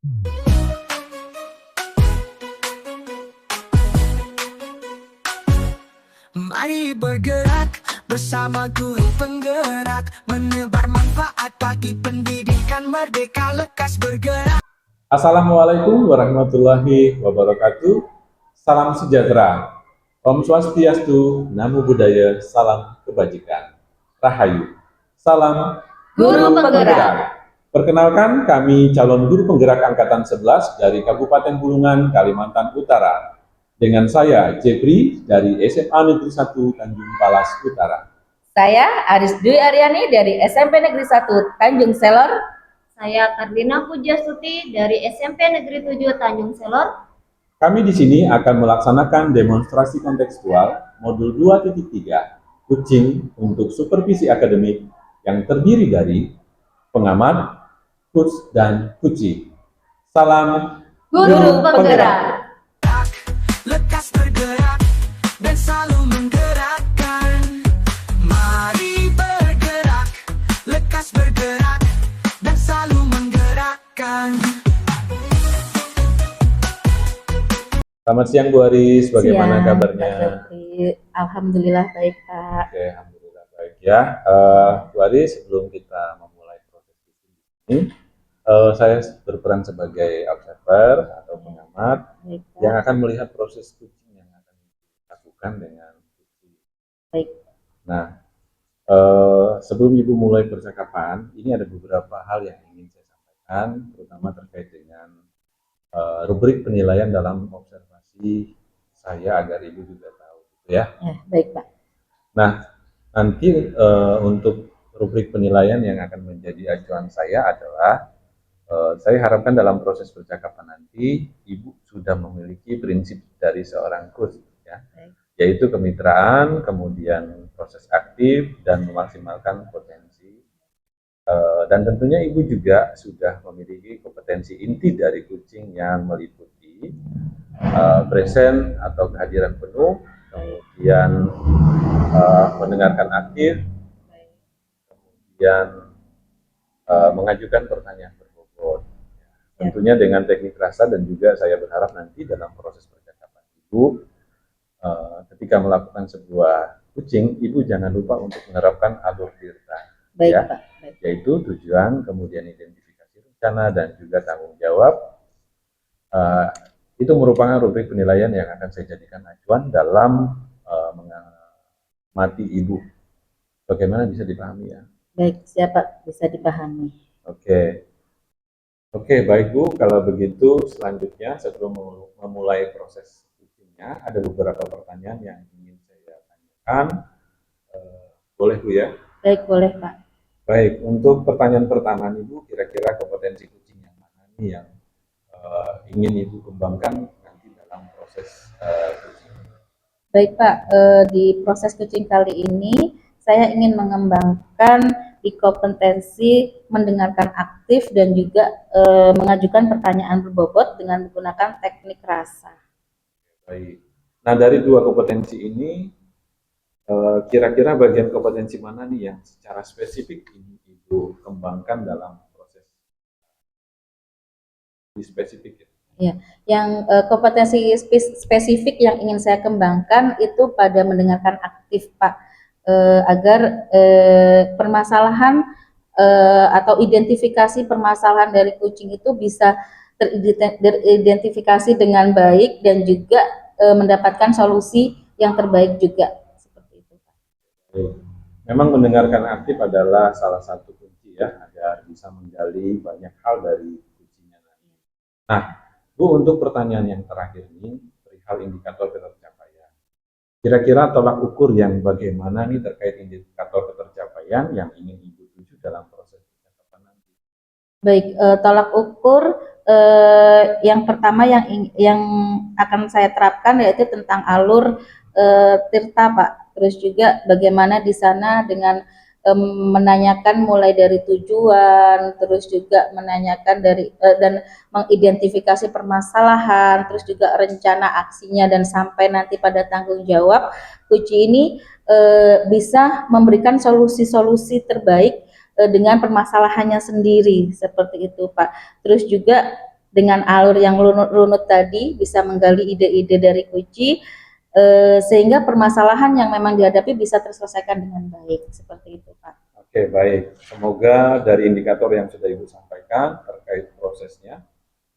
Mari bergerak bersama guru penggerak, menebar manfaat bagi pendidikan merdeka, lekas bergerak. Assalamualaikum warahmatullahi wabarakatuh. Salam sejahtera. Om Swastiastu, Namo Buddhaya, salam kebajikan. Rahayu. Salam Guru Penggerak. Perkenalkan, kami calon guru penggerak angkatan 11 dari Kabupaten Bulungan, Kalimantan Utara. Dengan saya, Jepri dari SMA Negeri 1 Tanjung Palas Utara. Saya Aris Dwi Aryani dari SMP Negeri 1 Tanjung Selor. Saya Kardina Pujastuti dari SMP Negeri 7 Tanjung Selor. Kami di sini akan melaksanakan demonstrasi kontekstual modul 2.3 Kucing untuk supervisi akademik yang terdiri dari pengamat, coach, dan kucing. Salam Guru Penggerak. Lekas bergerak dan selalu menggerakkan. Mari bergerak, lekas bergerak dan selalu menggerakkan. Selamat siang Bu Aris, bagaimana kabarnya? Alhamdulillah baik Pak. Oke, alhamdulillah baik ya. Bu Aris, sebelum kita memulai proses ini, saya berperan sebagai observer atau pengamat Baik, Pak. yang akan melihat proses kucing yang akan dilakukan dengan kucing. Baik. Nah, sebelum Ibu mulai percakapan, ini ada beberapa hal yang ingin saya sampaikan, terutama terkait dengan rubrik penilaian dalam observasi saya agar Ibu juga tahu, gitu ya. Baik Pak. Nah, nanti untuk rubrik penilaian yang akan menjadi acuan saya adalah saya harapkan dalam proses percakapan nanti Ibu sudah memiliki prinsip dari seorang coach, ya, yaitu kemitraan, kemudian proses aktif dan memaksimalkan potensi. Dan tentunya Ibu juga sudah memiliki kompetensi inti dari kucing yang meliputi present atau kehadiran penuh, kemudian mendengarkan aktif, kemudian mengajukan pertanyaan berbobot. Tentunya dengan teknik rasa, dan juga saya berharap nanti dalam proses percakapan Ibu, ketika melakukan sebuah kucing, Ibu jangan lupa untuk menerapkan alur tirta. Baik Ya, Pak. Baik. yaitu tujuan, kemudian identifikasi rencana, dan juga tanggung jawab. Itu merupakan rubrik penilaian yang akan saya jadikan acuan dalam mengamati Ibu. Bagaimana bisa dipahami ya? Baik, siapa bisa dipahami. Oke, baik Bu. Kalau begitu selanjutnya sebelum memulai proses kucingnya, ada beberapa pertanyaan yang ingin saya tanyakan. Boleh Bu ya? Baik, boleh Pak. Baik, untuk pertanyaan pertama Ibu, kira-kira kompetensi kucing yang mana nih yang ingin Ibu kembangkan nanti dalam proses kucing? Baik Pak, di proses kucing kali ini saya ingin mengembangkan di kompetensi mendengarkan aktif dan juga mengajukan pertanyaan berbobot dengan menggunakan teknik rasa. Baik. Nah, dari dua kompetensi ini, kira-kira bagian kompetensi mana nih yang secara spesifik ini Ibu kembangkan dalam proses spesifik? Ya, yang kompetensi spesifik yang ingin saya kembangkan itu pada mendengarkan aktif Pak, agar permasalahan atau identifikasi permasalahan dari kucing itu bisa teridentifikasi dengan baik dan juga mendapatkan solusi yang terbaik juga, seperti itu Pak. Memang mendengarkan aktif adalah salah satu kunci ya agar bisa menggali banyak hal dari kucingnya. Nah, Bu, untuk pertanyaan yang terakhir ini perihal indikator ketercapaian. Kira-kira tolak ukur yang bagaimana nih terkait indikator ketercapaian yang ingin Ibu tuju dalam proses percakapan nanti? Baik, tolak ukur yang pertama yang akan saya terapkan yaitu tentang alur tirta Pak. Terus juga bagaimana di sana dengan menanyakan mulai dari tujuan, terus juga menanyakan dari dan mengidentifikasi permasalahan, terus juga rencana aksinya, dan sampai nanti pada tanggung jawab kucing ini bisa memberikan solusi-solusi terbaik dengan permasalahannya sendiri, seperti itu Pak. Terus juga dengan alur yang runut tadi bisa menggali ide-ide dari kunci sehingga permasalahan yang memang dihadapi bisa terselesaikan dengan baik. Seperti itu, Pak. Oke, baik. Semoga dari indikator yang sudah Ibu sampaikan terkait prosesnya,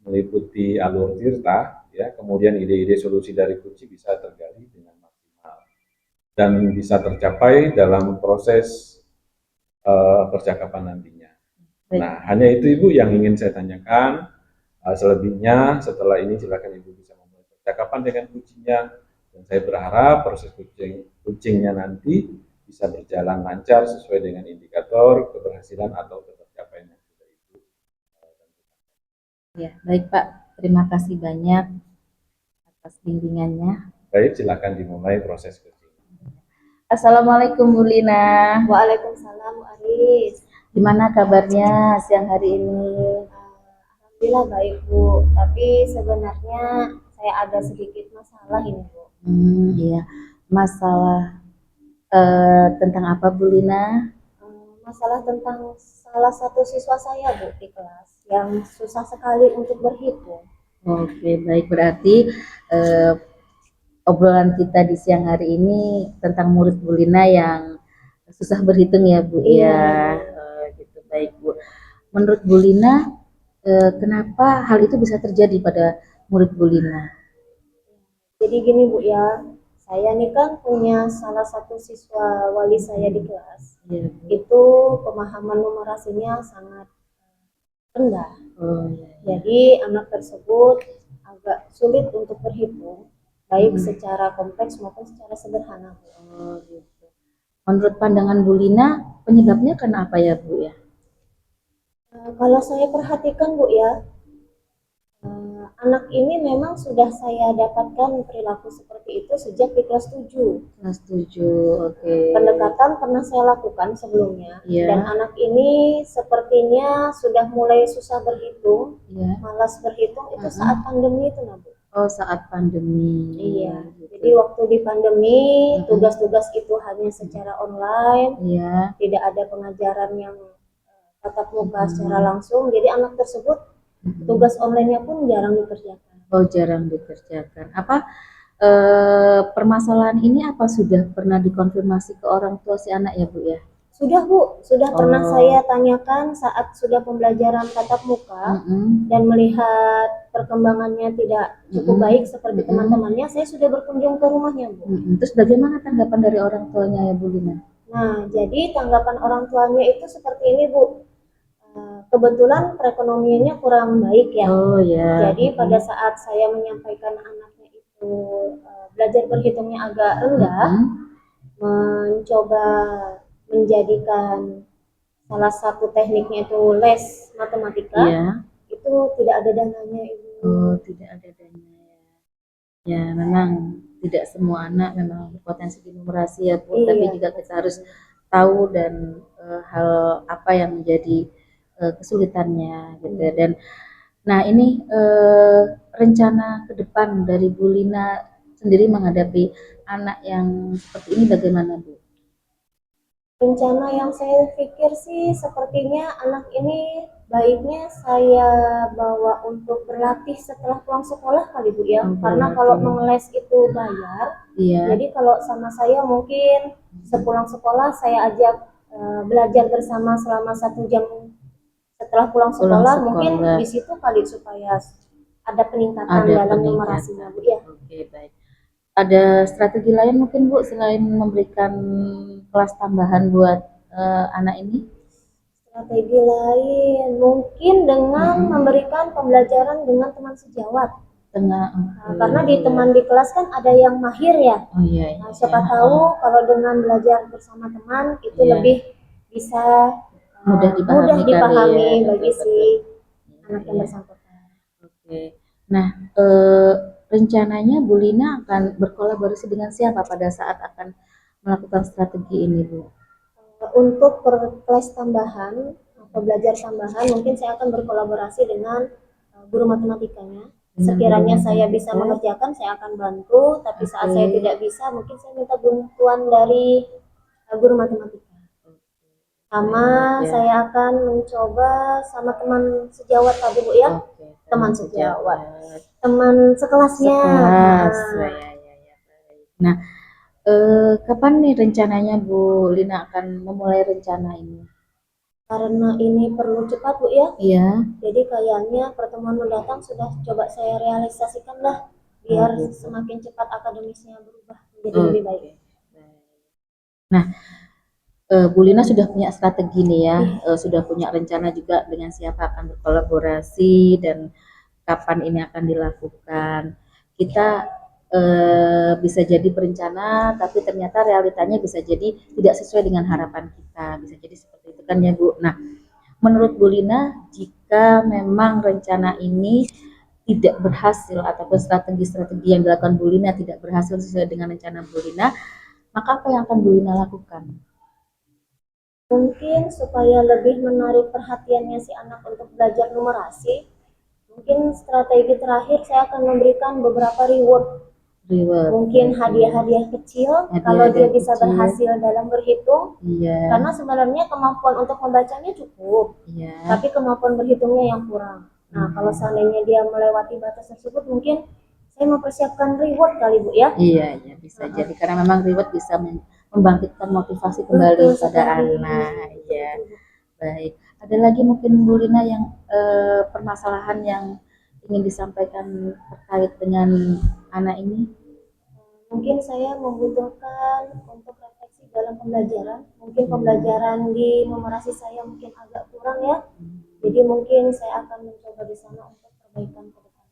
meliputi alur tirta, ya, kemudian ide-ide solusi dari kunci bisa tergali dengan maksimal dan bisa tercapai dalam proses percakapan nantinya. Baik. Nah, hanya itu Ibu yang ingin saya tanyakan. Selebihnya setelah ini silakan Ibu bisa memulai percakapan dengan kuncinya, dan saya berharap proses kucingnya nanti bisa berjalan lancar sesuai dengan indikator keberhasilan atau ketercapaian yang sudah Ibu tentukan. Ya, baik Pak. Terima kasih banyak atas bimbingannya. Baik, silakan dimulai proses kucing. Assalamualaikum Bu Lina. Waalaikumsalam Bu Aris. Gimana kabarnya siang hari ini? Alhamdulillah baik Bu, tapi sebenarnya saya ada sedikit masalah ini Bu. Iya. Masalah tentang apa Bu Lina? Masalah tentang salah satu siswa saya Bu di kelas yang susah sekali untuk berhitung. Oke, baik, berarti obrolan kita di siang hari ini tentang murid Bu Lina yang susah berhitung ya Bu. Iya. Ya, gitu, baik Bu. Menurut Bu Lina, kenapa hal itu bisa terjadi pada murid Bu Lina? Jadi gini Bu ya, saya nih kan punya salah satu siswa wali saya di kelas. Iya, Bu. Itu pemahaman numerasinya sangat rendah. Oh, iya. Jadi anak tersebut agak sulit untuk berhitung, baik secara kompleks maupun secara sederhana. Oh, gitu. Menurut pandangan Bu Lina, penyebabnya karena apa ya Bu ya? Kalau saya perhatikan Bu ya, anak ini memang sudah saya dapatkan perilaku seperti itu sejak di kelas 7. Kelas 7, oke. Pendekatan pernah saya lakukan sebelumnya, Iya. dan anak ini sepertinya sudah mulai susah berhitung, Iya. malas berhitung itu saat pandemi itu nah Bu. Oh, saat pandemi. Iya, Gitu. jadi waktu di pandemi tugas-tugas itu hanya secara online, Iya. tidak ada pengajaran yang tatap muka secara langsung, jadi anak tersebut tugas online-nya pun jarang dikerjakan. Oh, jarang dikerjakan. Apa permasalahan ini apa sudah pernah dikonfirmasi ke orang tua si anak ya Bu ya? Sudah Bu, sudah pernah Oh. saya tanyakan saat sudah pembelajaran tatap muka dan melihat perkembangannya tidak cukup baik seperti teman-temannya, saya sudah berkunjung ke rumahnya Bu. Terus bagaimana tanggapan dari orang tuanya ya Bu Lina? Nah, jadi tanggapan orang tuanya itu seperti ini Bu. Kebetulan perekonomiannya kurang baik ya. Oh ya. Jadi pada saat saya menyampaikan anaknya itu belajar berhitungnya agak rendah, mencoba menjadikan salah satu tekniknya itu les matematika, Iya. itu tidak ada dananya Ibu. Oh, tidak ada dana ya. Ya, memang tidak semua anak memang berpotensi di numerasi ya Bu, tapi Iya. juga kita harus tahu dan hal apa yang menjadi kesulitannya gitu ya. Dan nah ini rencana ke depan dari Bu Lina sendiri menghadapi anak yang seperti ini bagaimana Bu? Rencana yang saya pikir sih sepertinya anak ini baiknya saya bawa untuk berlatih setelah pulang sekolah kali Bu ya. Oh, Karena berlatih. kalau mengeles itu bayar. Iya. Jadi kalau sama saya mungkin sepulang sekolah saya ajak belajar bersama selama 1 jam setelah pulang sekolah, mungkin sekolah. di situ kali supaya ada peningkatan Ada dalam peningkatan. numerasinya Bu ya. Oke, baik. Ada strategi lain mungkin Bu selain memberikan kelas tambahan buat anak ini? Strategi lain mungkin dengan memberikan pembelajaran dengan teman sejawat. Tengah. Nah, karena di teman di kelas kan ada yang mahir ya. Oh iya. Nah, siapa tahu kalau dengan belajar bersama teman itu Iya. lebih bisa Mudah dipahami kali ya. bagi Betul, si anak yang Iya. bersangkutan. Oke. Nah, rencananya Bu Lina akan berkolaborasi dengan siapa pada saat akan melakukan strategi ini Bu? Untuk per kelas tambahan atau belajar tambahan mungkin saya akan berkolaborasi dengan guru matematikanya. Sekiranya saya bisa mengerjakan saya akan bantu, tapi saat saya tidak bisa mungkin saya minta bantuan dari guru matematika. Sama Ya. saya akan mencoba sama teman sejawat tadi Bu ya, Oke, teman sejawat, teman sekelasnya. sekelas. Nah, Ya. Baik. Nah, kapan nih rencananya Bu Lina akan memulai rencana ini? karena ini perlu cepat Bu ya, Iya. jadi kayaknya pertemuan mendatang sudah coba saya realisasikan lah, biar semakin cepat akademisnya berubah menjadi lebih baik. Oke. Nah, Bu Lina sudah punya strategi nih ya, sudah punya rencana juga dengan siapa akan berkolaborasi dan kapan ini akan dilakukan. Kita bisa jadi berencana, tapi ternyata realitanya bisa jadi tidak sesuai dengan harapan kita. Bisa jadi seperti itu kan ya Bu. Nah, menurut Bu Lina, jika memang rencana ini tidak berhasil ataupun strategi-strategi yang dilakukan Bu Lina tidak berhasil sesuai dengan rencana Bu Lina, maka apa yang akan Bu Lina lakukan? Mungkin supaya lebih menarik perhatiannya si anak untuk belajar numerasi, mungkin strategi terakhir saya akan memberikan beberapa reward. Mungkin hadiah-hadiah kecil kalau dia bisa berhasil dalam berhitung. Iya. Karena sebenarnya kemampuan untuk membacanya cukup, Iya. tapi kemampuan berhitungnya yang kurang. Nah, kalau seandainya dia melewati batas tersebut, mungkin saya mempersiapkan reward kali Bu ya. Iya, bisa jadi karena memang reward bisa membangkitkan motivasi kembali Betul pada sekali. anak. Ya, baik. Ada lagi mungkin Bu Lina yang permasalahan yang ingin disampaikan terkait dengan anak ini? Mungkin saya membutuhkan untuk refleksi dalam pembelajaran. Mungkin pembelajaran di numerasi saya mungkin agak kurang ya. Jadi mungkin saya akan mencoba di sana untuk perbaikan ke depan.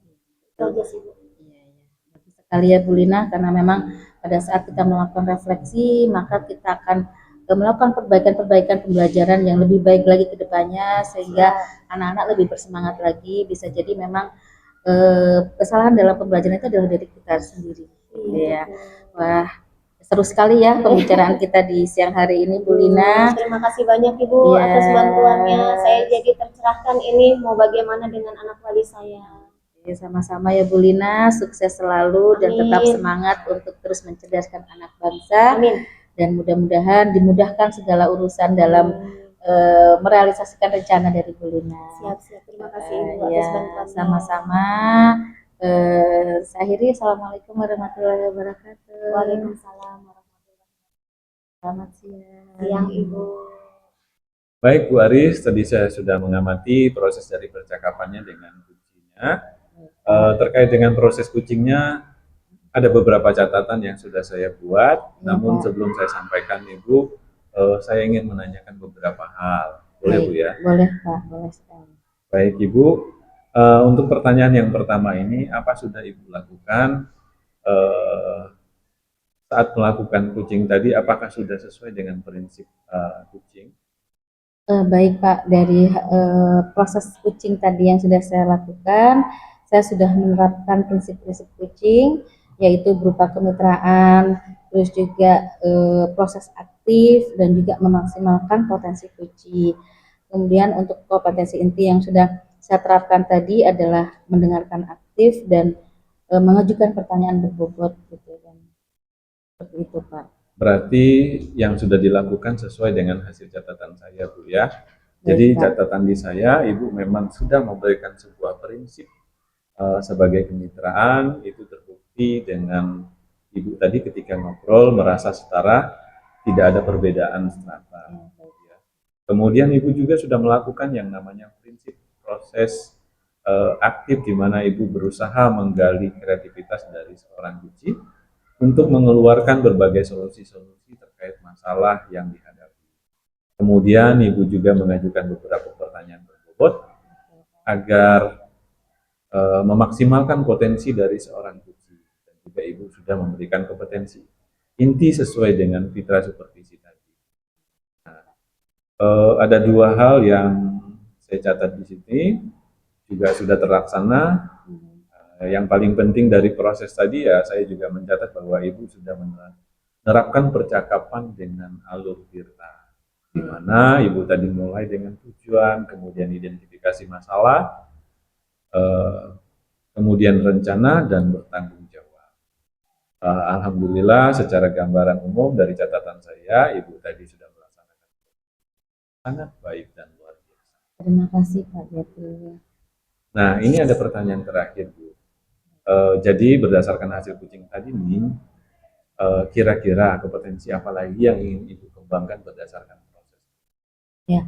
Itu aja sih Bu. Iya. Bagus sekali ya Bu Lina, karena memang pada saat kita melakukan refleksi, maka kita akan melakukan perbaikan-perbaikan pembelajaran yang lebih baik lagi ke depannya, sehingga anak-anak lebih bersemangat lagi. Bisa jadi memang kesalahan dalam pembelajaran itu adalah dari kita sendiri. Ya. Wah, seru sekali ya pembicaraan kita di siang hari ini Bu Lina. Terima kasih banyak Ibu atas bantuannya. Saya jadi tercerahkan ini mau bagaimana dengan anak wali saya. Sama-sama ya Bu Lina, sukses selalu dan tetap semangat untuk terus mencerdaskan anak bangsa. Amin. Dan mudah-mudahan dimudahkan segala urusan dalam merealisasikan rencana dari Bu Lina. Siap. Terima kasih Ibu atas bantuannya. Sama-sama. Saya akhiri, Assalamualaikum warahmatullahi wabarakatuh. Waalaikumsalam warahmatullahi wabarakatuh. Selamat siang. Siang Ibu. Baik Bu Aris, tadi saya sudah mengamati proses dari percakapannya dengan kucingnya. Terkait dengan proses kucingnya, ada beberapa catatan yang sudah saya buat. Namun sebelum saya sampaikan Ibu, saya ingin menanyakan beberapa hal. Boleh Bu ya? Boleh Pak, boleh sekali. Baik Ibu, untuk pertanyaan yang pertama ini, apa sudah Ibu lakukan saat melakukan kucing tadi? Apakah sudah sesuai dengan prinsip kucing? Baik Pak, dari proses kucing tadi yang sudah saya lakukan, saya sudah menerapkan prinsip-prinsip kucing, yaitu berupa kemitraan, terus juga proses aktif, dan juga memaksimalkan potensi kucing. Kemudian untuk kompetensi inti yang sudah saya terapkan tadi adalah mendengarkan aktif dan mengajukan pertanyaan berbobot gitu kan. Seperti itu Pak. Berarti yang sudah dilakukan sesuai dengan hasil catatan saya Bu ya. Jadi catatan di saya, Ibu memang sudah memberikan sebuah prinsip sebagai kemitraan, itu terbukti dengan Ibu tadi ketika ngobrol merasa setara, tidak ada perbedaan strata. Kemudian Ibu juga sudah melakukan yang namanya prinsip proses aktif, di mana Ibu berusaha menggali kreativitas dari seorang kucing untuk mengeluarkan berbagai solusi-solusi terkait masalah yang dihadapi. Kemudian Ibu juga mengajukan beberapa pertanyaan berbobot agar memaksimalkan potensi dari seorang kucing. Dan juga Ibu sudah memberikan kompetensi inti sesuai dengan fitrah supervisi tadi. Nah, ada dua hal yang saya catat di sini juga sudah terlaksana. Yang paling penting dari proses tadi ya, saya juga mencatat bahwa Ibu sudah menerapkan percakapan dengan alur tirta, di mana Ibu tadi mulai dengan tujuan, kemudian identifikasi masalah, kemudian rencana, dan bertanggung jawab. Alhamdulillah secara gambaran umum dari catatan saya, Ibu tadi sudah sangat baik dan luar biasa. Terima kasih Pak Jati. Nah, ini ada pertanyaan terakhir, Bu. Jadi berdasarkan hasil kucing tadi nih, kira-kira kompetensi apa lagi yang ingin Ibu kembangkan berdasarkan proses? Ya,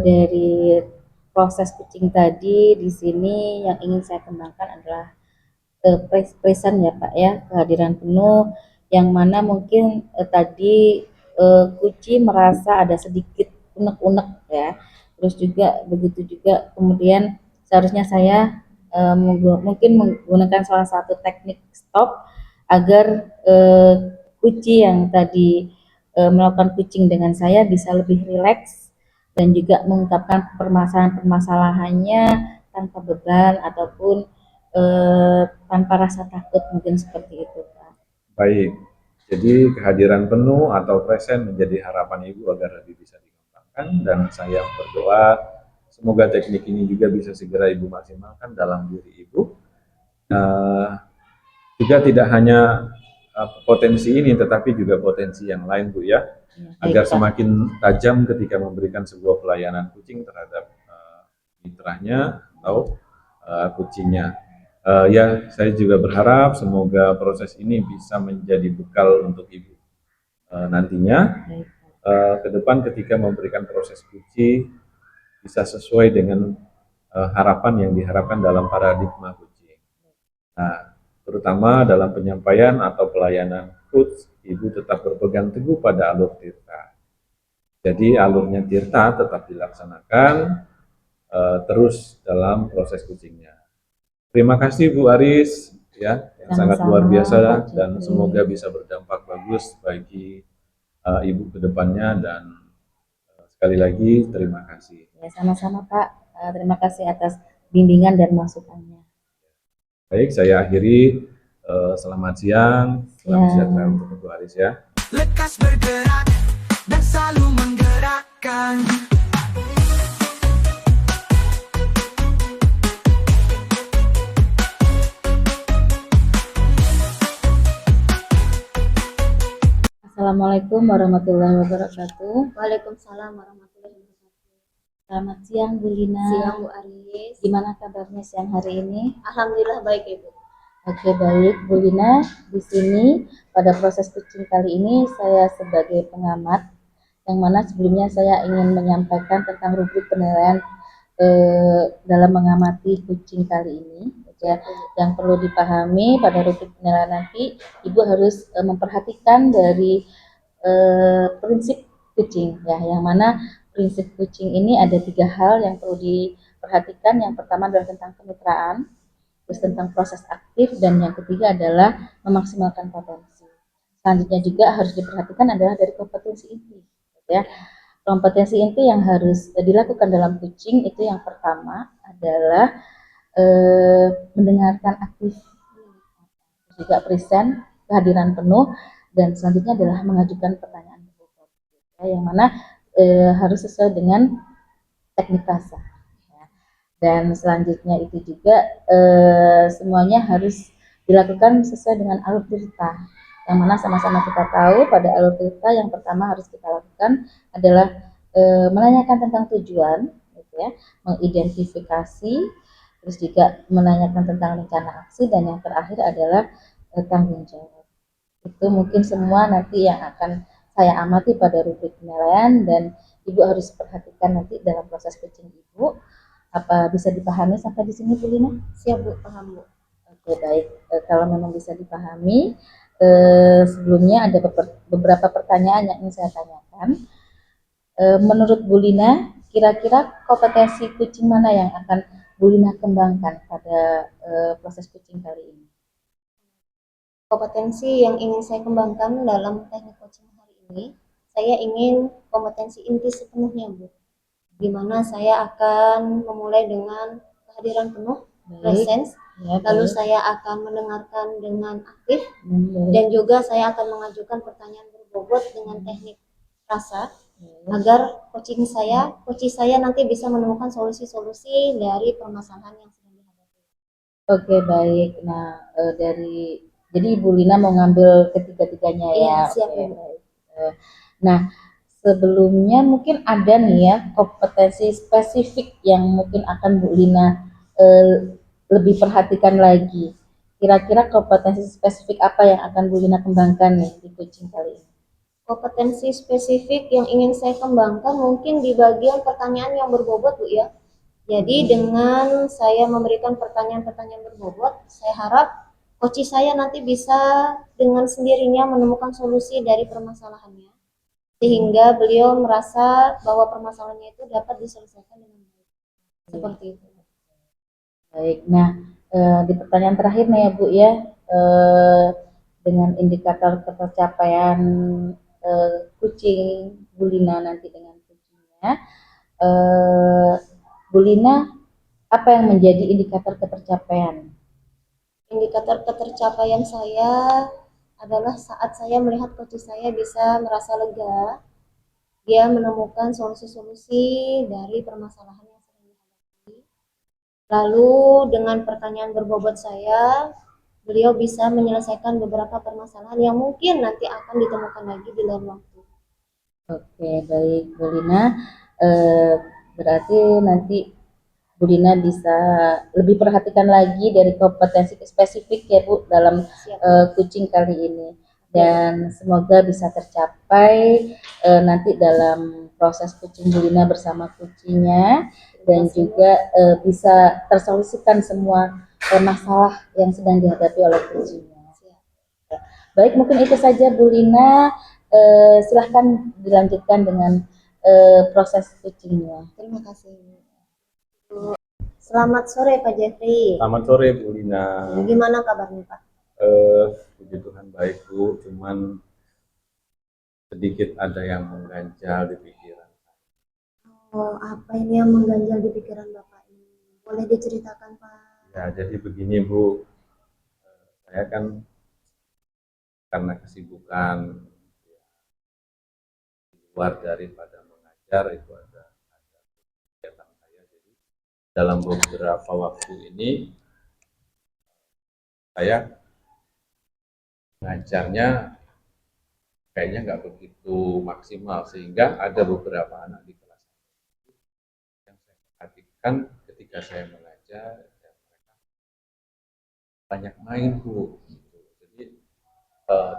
dari proses kucing tadi di sini yang ingin saya kembangkan adalah present ya Pak ya, kehadiran penuh yang mana mungkin tadi kucing merasa ada sedikit unek-unek ya. Terus juga begitu juga kemudian seharusnya saya mungkin menggunakan salah satu teknik stop agar kucing yang tadi melakukan kucing dengan saya bisa lebih rileks dan juga mengungkapkan permasalahan-permasalahannya tanpa beban ataupun tanpa rasa takut, mungkin seperti itu Pak. Baik, jadi kehadiran penuh atau present menjadi harapan Ibu agar lebih bisa dikembangkan, dan saya berdoa semoga teknik ini juga bisa segera Ibu maksimalkan dalam diri Ibu. Juga tidak hanya potensi ini, tetapi juga potensi yang lain, Bu ya, agar semakin tajam ketika memberikan sebuah pelayanan kucing terhadap mitranya atau kucingnya. Ya, saya juga berharap semoga proses ini bisa menjadi bekal untuk Ibu nantinya ke depan ketika memberikan proses kucing bisa sesuai dengan harapan yang diharapkan dalam paradigma kucing. Nah, terutama dalam penyampaian atau pelayanan coach, Ibu tetap berpegang teguh pada alur tirta. Jadi alurnya tirta tetap dilaksanakan terus dalam proses kucingnya. Terima kasih Bu Aris ya, yang sangat luar biasa, dan semoga bisa berdampak bagus bagi Ibu ke depannya, dan sekali lagi terima kasih. Ya, sama-sama Pak. Terima kasih atas bimbingan dan masukannya. Baik, saya akhiri. Selamat siang, selamat sejahtera untuk Ibu Aris ya. Lekas bergerak dan selalu menggerakkan. Assalamualaikum warahmatullahi wabarakatuh. Waalaikumsalam warahmatullahi wabarakatuh. Selamat siang Bu Lina. Siang Bu Aris. Gimana kabarnya siang hari ini? Alhamdulillah baik Ibu. Oke, baik Bu Lina. Di sini pada proses kucing kali ini saya sebagai pengamat, yang mana sebelumnya saya ingin menyampaikan tentang rubrik penilaian dalam mengamati kucing kali ini. Ya, yang perlu dipahami pada rubrik penilaian nanti, Ibu harus memperhatikan dari prinsip kucing ya, yang mana prinsip kucing ini ada 3 hal yang perlu diperhatikan. Yang pertama adalah tentang kemitraan, terus tentang proses aktif, dan yang ketiga adalah memaksimalkan potensi. Selanjutnya juga harus diperhatikan adalah dari kompetensi inti ya. Kompetensi inti yang harus dilakukan dalam kucing itu yang pertama adalah mendengarkan aktif, juga present, kehadiran penuh, dan selanjutnya adalah mengajukan pertanyaan ya, yang mana harus sesuai dengan teknik rasa ya. Dan selanjutnya itu juga semuanya harus dilakukan sesuai dengan alur tirta, yang mana sama-sama kita tahu pada alur tirta yang pertama harus kita lakukan adalah menanyakan tentang tujuan gitu ya, mengidentifikasi, terus juga menanyakan tentang rencana aksi, dan yang terakhir adalah tanggung jawab. Itu mungkin semua nanti yang akan saya amati pada rubrik penilaian, dan Ibu harus perhatikan nanti dalam proses kucing Ibu. Apa bisa dipahami sampai di sini Bu Lina? Siap Bu, paham Bu. Oke, baik. Kalau memang bisa dipahami, sebelumnya ada beberapa pertanyaan yang ingin saya tanyakan. Menurut Bu Lina, kira-kira kompetensi kucing mana yang akan Bu Lina kembangkan pada proses kucing kali ini? Kompetensi yang ingin saya kembangkan dalam teknik coaching hari ini, saya ingin kompetensi inti sepenuhnya Bu. Di mana saya akan memulai dengan kehadiran penuh, presence, Ya, lalu saya akan mendengarkan dengan aktif, dan juga saya akan mengajukan pertanyaan berbobot dengan teknik rasa, agar coaching saya nanti bisa menemukan solusi-solusi dari permasalahan yang sedang dihadapi. Oke, baik. Nah, jadi Ibu Lina mau ngambil ketiga-tiganya ya. Iya, siap Oke, Bu. baik. Nah, sebelumnya mungkin ada nih ya kompetensi spesifik yang mungkin akan Bu Lina lebih perhatikan lagi. Kira-kira kompetensi spesifik apa yang akan Bu Lina kembangkan nih di coaching kali ini? Kompetensi spesifik yang ingin saya kembangkan mungkin di bagian pertanyaan yang berbobot, Bu ya. Jadi dengan saya memberikan pertanyaan-pertanyaan berbobot, saya harap coach saya nanti bisa dengan sendirinya menemukan solusi dari permasalahannya, sehingga beliau merasa bahwa permasalahannya itu dapat diselesaikan dengan baik. Seperti itu. Baik, nah di pertanyaan terakhir nih ya Bu ya, dengan indikator ketercapaian coaching Bu Lina nanti dengan coachingnya, Bu Lina, apa yang menjadi indikator ketercapaian? Indikator ketercapaian saya adalah saat saya melihat coach saya bisa merasa lega, dia menemukan solusi-solusi dari permasalahan yang sedang dihadapi. Lalu dengan pertanyaan berbobot saya, beliau bisa menyelesaikan beberapa permasalahan yang mungkin nanti akan ditemukan lagi di lain waktu. Oke, baik Bu Lina. Berarti nanti Bu Lina bisa lebih perhatikan lagi dari kompetensi spesifik ya Bu dalam coaching kali ini. Dan semoga bisa tercapai nanti dalam proses coaching Bu Lina bersama coachingnya, dan juga bisa tersolusikan semua masalah yang sedang dihadapi oleh coachingnya. Baik, mungkin itu saja Bu Lina. Silahkan dilanjutkan dengan proses coachingnya. Terima kasih. Selamat sore Pak Jeffrey. Selamat sore Bu Lina. Gimana kabarnya Pak? Puji Tuhan baik Bu, cuman sedikit ada yang mengganjal di pikiran. Oh, apa ini yang mengganjal di pikiran Bapak ini? Boleh diceritakan Pak? Ya, jadi begini Bu, saya kan karena kesibukan luar daripada mengajar itu ada kegiatan saya. Jadi dalam beberapa waktu ini saya mengajarnya kayaknya nggak begitu maksimal, sehingga ada beberapa anak di kelas yang saya perhatikan ketika saya mengajar ya, mereka banyak main Bu. Jadi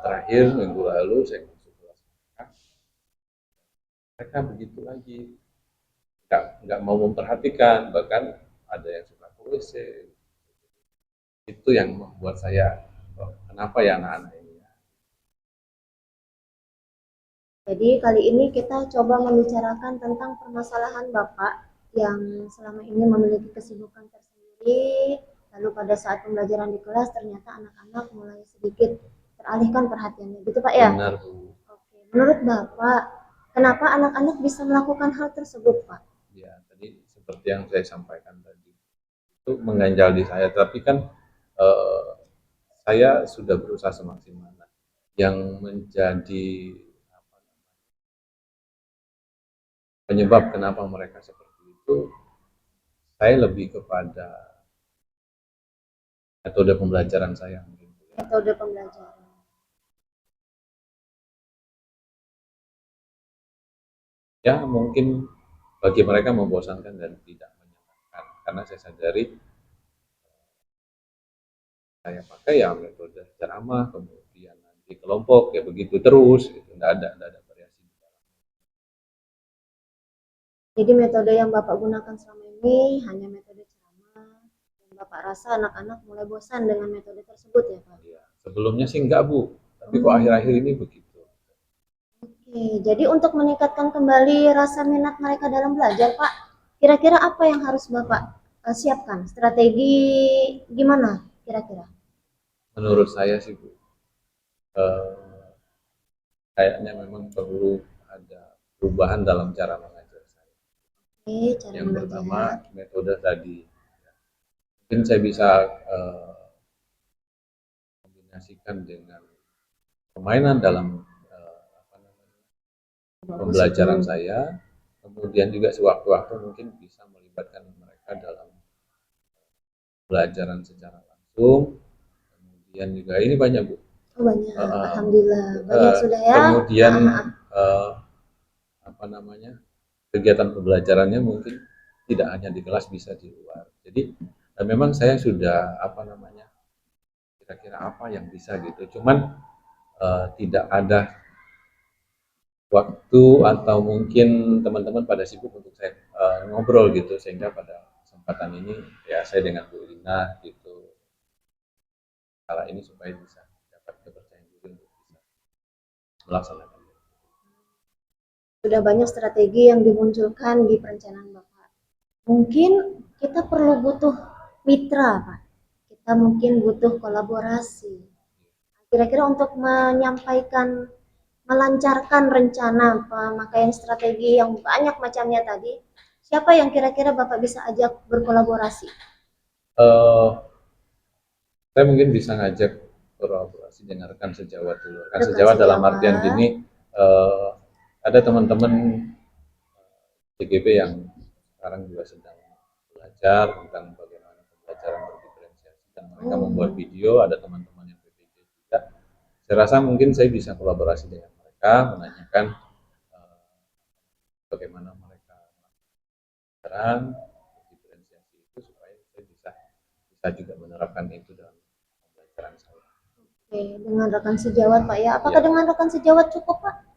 terakhir minggu lalu saya masuk kelas mereka begitu lagi, nggak mau memperhatikan, bahkan ada yang suka ke WC. Itu yang membuat saya kenapa ya anak-anak ini. Jadi kali ini kita coba membicarakan tentang permasalahan Bapak yang selama ini memiliki kesibukan tersendiri, lalu pada saat pembelajaran di kelas ternyata anak-anak mulai sedikit teralihkan perhatiannya, gitu Pak ya? Benar Bu. Oke. Menurut Bapak, kenapa anak-anak bisa melakukan hal tersebut Pak? Ya, tadi seperti yang saya sampaikan tadi, itu mengganjal di saya, tapi kan saya sudah berusaha semaksimal. Yang menjadi penyebab kenapa mereka seperti itu, saya lebih kepada metode pembelajaran saya. Metode pembelajaran. Ya, mungkin bagi mereka membosankan dan tidak menyenangkan, karena saya sadari saya pakai ya metode ceramah, kemudian nanti kelompok, ya begitu terus, gitu. Nggak ada variasi. Jadi metode yang Bapak gunakan selama ini hanya metode ceramah, dan Bapak rasa anak-anak mulai bosan dengan metode tersebut ya Pak? Ya, sebelumnya sih enggak Bu, tapi kok akhir-akhir ini begitu. Oke, jadi untuk meningkatkan kembali rasa minat mereka dalam belajar Pak, kira-kira apa yang harus Bapak siapkan? Strategi gimana kira-kira? Menurut saya sih Bu, kayaknya memang perlu ada perubahan dalam cara mengajar saya. Oke, cara Yang pertama mengajar. metode tadi, mungkin saya bisa kombinasikan dengan permainan dalam pembelajaran saya, kemudian juga sewaktu-waktu mungkin bisa melibatkan mereka dalam pembelajaran secara langsung. Kemudian juga ini banyak Bu. Oh banyak, alhamdulillah banyak sudah ya. Kemudian kegiatan pembelajarannya mungkin tidak hanya di kelas, bisa di luar. Jadi memang saya sudah kira-kira apa yang bisa gitu. Cuman tidak ada waktu atau mungkin teman-teman pada sibuk untuk saya ngobrol gitu, sehingga pada kesempatan ini ya saya dengan Bu Lina gitu cara ini supaya bisa dapat kepercayaan diri untuk bisa melaksanakan. Sudah banyak strategi yang dimunculkan di perencanaan Bapak. Mungkin kita perlu butuh mitra, Pak. Kita mungkin butuh kolaborasi. Kira-kira untuk menyampaikan, melancarkan rencana pemakaian strategi yang banyak macamnya tadi, siapa yang kira-kira Bapak bisa ajak berkolaborasi? Saya mungkin bisa ngajak kolaborasi dengan rekan sejawat dulu. Rekan Rekan sejawat dalam sejawat. artian gini, ada teman-teman TGP yang sekarang juga sedang belajar tentang bagaimana pembelajaran berdiferensiasi, dan mereka membuat video. Ada teman-teman yang PPJ juga. Saya rasa mungkin saya bisa kolaborasi dengan mereka, menanyakan bagaimana mereka melakukan diferensiasi itu, supaya saya bisa juga menerapkan itu dalam pembelajaran saya. Oke, dengan rekan sejawat Pak ya. Apakah dengan rekan sejawat cukup Pak?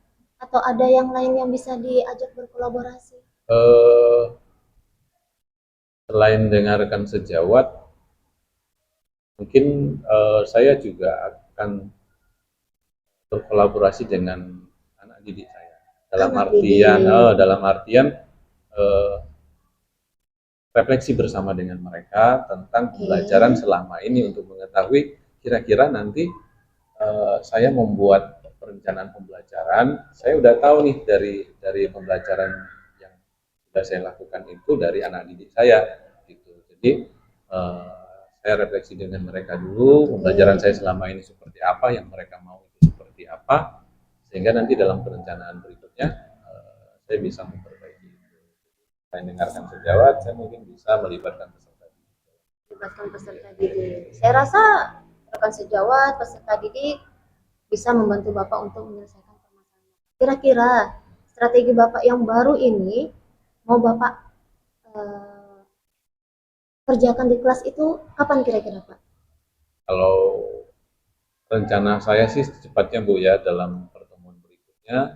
Atau ada yang lain yang bisa diajak berkolaborasi? Selain dengan rekan sejawat, mungkin saya juga akan berkolaborasi dengan anak didik saya. Dalam artian refleksi bersama dengan mereka tentang pembelajaran selama ini, untuk mengetahui kira-kira nanti saya membuat perencanaan pembelajaran. Saya udah tahu nih dari pembelajaran yang sudah saya lakukan itu dari anak didik saya gitu. Jadi saya refleksi dengan mereka dulu, pembelajaran saya selama ini seperti apa, yang mereka mau itu seperti apa, sehingga nanti dalam perencanaan berikutnya saya bisa memperbaiki itu. Selain dengarkan sejawat, saya mungkin bisa melibatkan peserta didik. Saya rasa rekan sejawat, peserta didik bisa membantu Bapak untuk menyelesaikan permasalahan. Kira-kira strategi Bapak yang baru ini mau Bapak kerjakan di kelas itu kapan kira-kira Pak? Kalau rencana saya sih secepatnya Bu ya, dalam pertemuan berikutnya.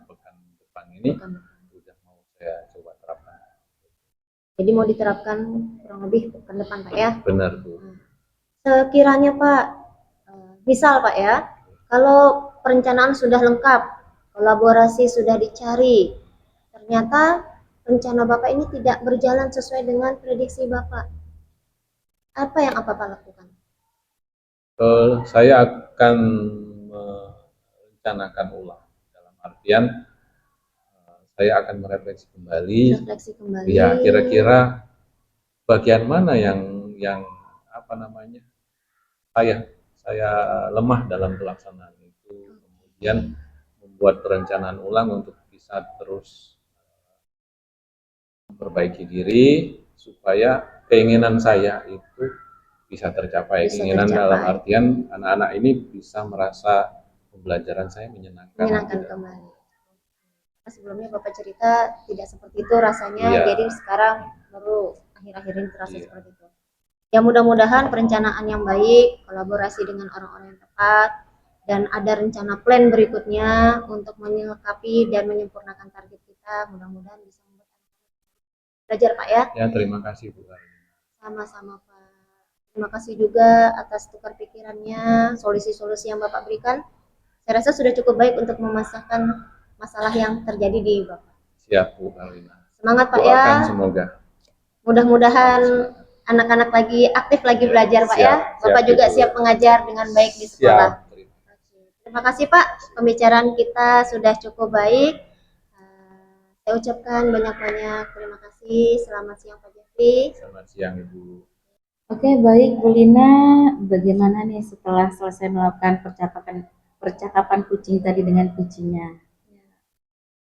Pekan depan ini sudah mau saya coba terapkan. Jadi mau diterapkan kurang lebih pekan depan Pak ya? Benar Bu. Sekiranya Pak, misal Pak ya, kalau perencanaan sudah lengkap, kolaborasi sudah dicari, ternyata rencana Bapak ini tidak berjalan sesuai dengan prediksi Bapak, apa yang Bapak lakukan? Saya akan merencanakan ulang, dalam artian saya akan merefleksi kembali. Ya, kira-kira bagian mana yang saya lemah dalam pelaksanaan itu, kemudian membuat perencanaan ulang untuk bisa terus memperbaiki diri supaya keinginan saya itu bisa tercapai. Keinginan dalam artian anak-anak ini bisa merasa pembelajaran saya menyenangkan kembali. Sebelumnya Bapak cerita tidak seperti itu rasanya, jadi sekarang baru akhir-akhir ini terasa seperti itu. Ya mudah-mudahan perencanaan yang baik, kolaborasi dengan orang-orang yang tepat, dan ada rencana plan berikutnya untuk melengkapi dan menyempurnakan target kita. Mudah-mudahan bisa membuat belajar Pak ya. Ya, terima kasih Bu. Sama-sama Pak. Terima kasih juga atas tukar pikirannya, solusi-solusi yang Bapak berikan. Saya rasa sudah cukup baik untuk memasahkan masalah yang terjadi di Bapak. Siap Bu Karina. Semangat Pak ya. Semoga. Mudah-mudahan anak-anak lagi aktif lagi belajar Pak ya. Bapak juga siap mengajar dengan baik di sekolah. Terima kasih Pak, pembicaraan kita sudah cukup baik. Saya ucapkan banyak-banyak terima kasih. Selamat siang Pak Jeffrey. Selamat siang Ibu. Oke, baik Bu Lina, bagaimana nih setelah selesai melakukan percakapan kucing tadi dengan kucingnya?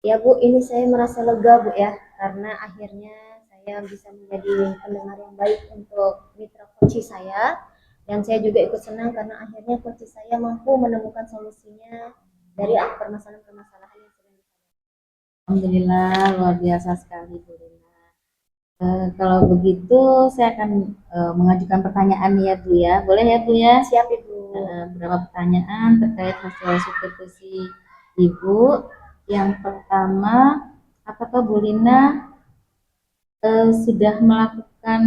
Ya Bu, ini saya merasa lega Bu ya, karena akhirnya saya bisa menjadi pendengar yang baik untuk mitra coach saya, dan saya juga ikut senang karena akhirnya coach saya mampu menemukan solusinya dari permasalahan-permasalahan yang Alhamdulillah luar biasa sekali Bu Lina. Kalau begitu saya akan mengajukan pertanyaan nih ya Bu ya. Boleh ya Bu ya? Siap Ibu. Beberapa pertanyaan terkait hasil supervisi Ibu. Yang pertama, apakah Bu Lina sudah melakukan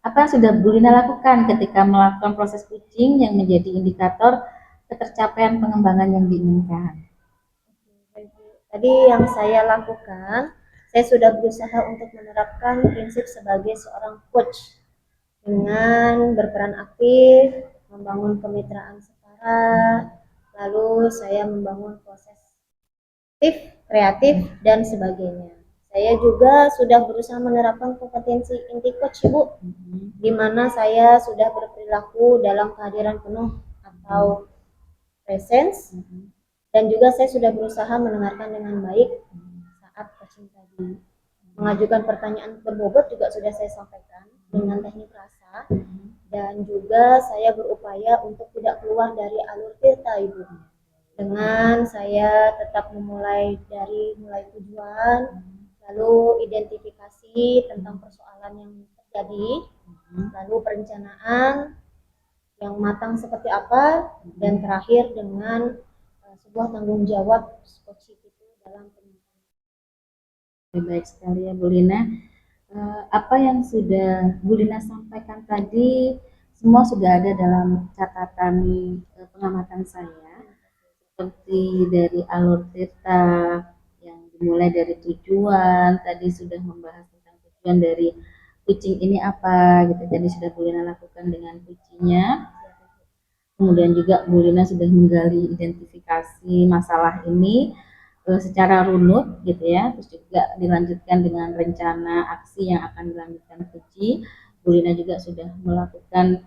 apa yang sudah Bu Lina lakukan ketika melakukan proses kucing yang menjadi indikator ketercapaian pengembangan yang diinginkan? Tadi yang saya lakukan, saya sudah berusaha untuk menerapkan prinsip sebagai seorang coach dengan berperan aktif, membangun kemitraan setara, lalu saya membangun proses aktif, kreatif, dan sebagainya. Saya juga sudah berusaha menerapkan kompetensi inti coach Ibu, di mana saya sudah berperilaku dalam kehadiran penuh atau presence, dan juga saya sudah berusaha mendengarkan dengan baik saat coaching tadi. Mengajukan pertanyaan berbobot juga sudah saya sampaikan dengan teknik rasa, dan juga saya berupaya untuk tidak keluar dari alur tirta Ibu, dengan saya tetap memulai dari mulai tujuan, lalu identifikasi tentang persoalan yang terjadi, lalu perencanaan yang matang seperti apa, dan terakhir dengan sebuah tanggung jawab coaching itu dalam penyampaian. Baik sekali ya Bu Lina. Apa yang sudah Bu Lina sampaikan tadi semua sudah ada dalam catatan pengamatan saya, seperti dari alur tirta yang dimulai dari tujuan, tadi sudah membahas tentang tujuan dari kucing ini apa gitu, jadi sudah Bu Lina lakukan dengan kucingnya. Kemudian juga Bu Lina sudah menggali identifikasi masalah ini secara runut gitu ya, terus juga dilanjutkan dengan rencana aksi yang akan dilanjutkan Puji. Bu Lina juga sudah melakukan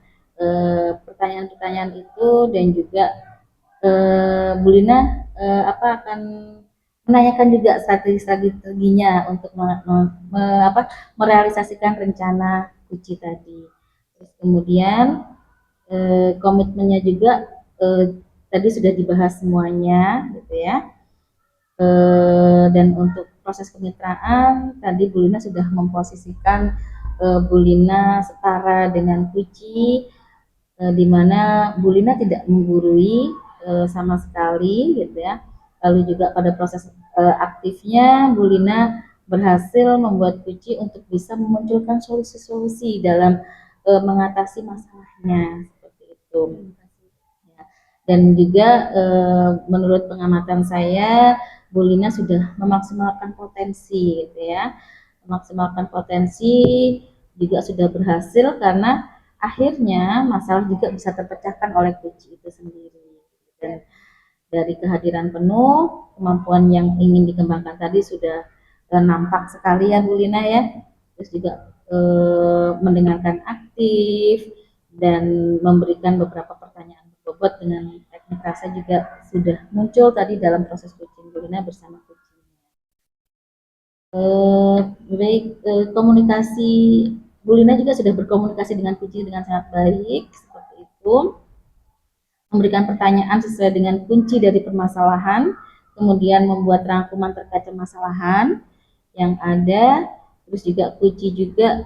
pertanyaan-pertanyaan itu, dan juga Bu Lina akan menanyakan juga strategi-strateginya untuk merealisasikan rencana Puji tadi. Terus kemudian komitmennya juga tadi sudah dibahas semuanya gitu ya. Dan untuk proses kemitraan tadi Bu Lina sudah memposisikan Bu Lina setara dengan Puji, di mana Bu Lina tidak menggurui sama sekali gitu ya. Lalu juga pada proses aktifnya Bu Lina berhasil membuat Puji untuk bisa memunculkan solusi-solusi dalam mengatasi masalahnya seperti itu. Dan juga menurut pengamatan saya Bu Lina sudah memaksimalkan potensi gitu ya, memaksimalkan potensi juga sudah berhasil karena akhirnya masalah juga bisa terpecahkan oleh Puji itu sendiri. Dan dari kehadiran penuh, kemampuan yang ingin dikembangkan tadi sudah nampak sekali ya Bu Lina ya. Terus juga mendengarkan aktif dan memberikan beberapa pertanyaan berbobot dengan teknik rasa juga sudah muncul tadi dalam proses coaching Bu Lina bersama coaching. Baik, komunikasi Bu Lina juga sudah berkomunikasi dengan coaching dengan sangat baik seperti itu, memberikan pertanyaan sesuai dengan kunci dari permasalahan, kemudian membuat rangkuman terkait permasalahan yang ada. Terus juga Puji juga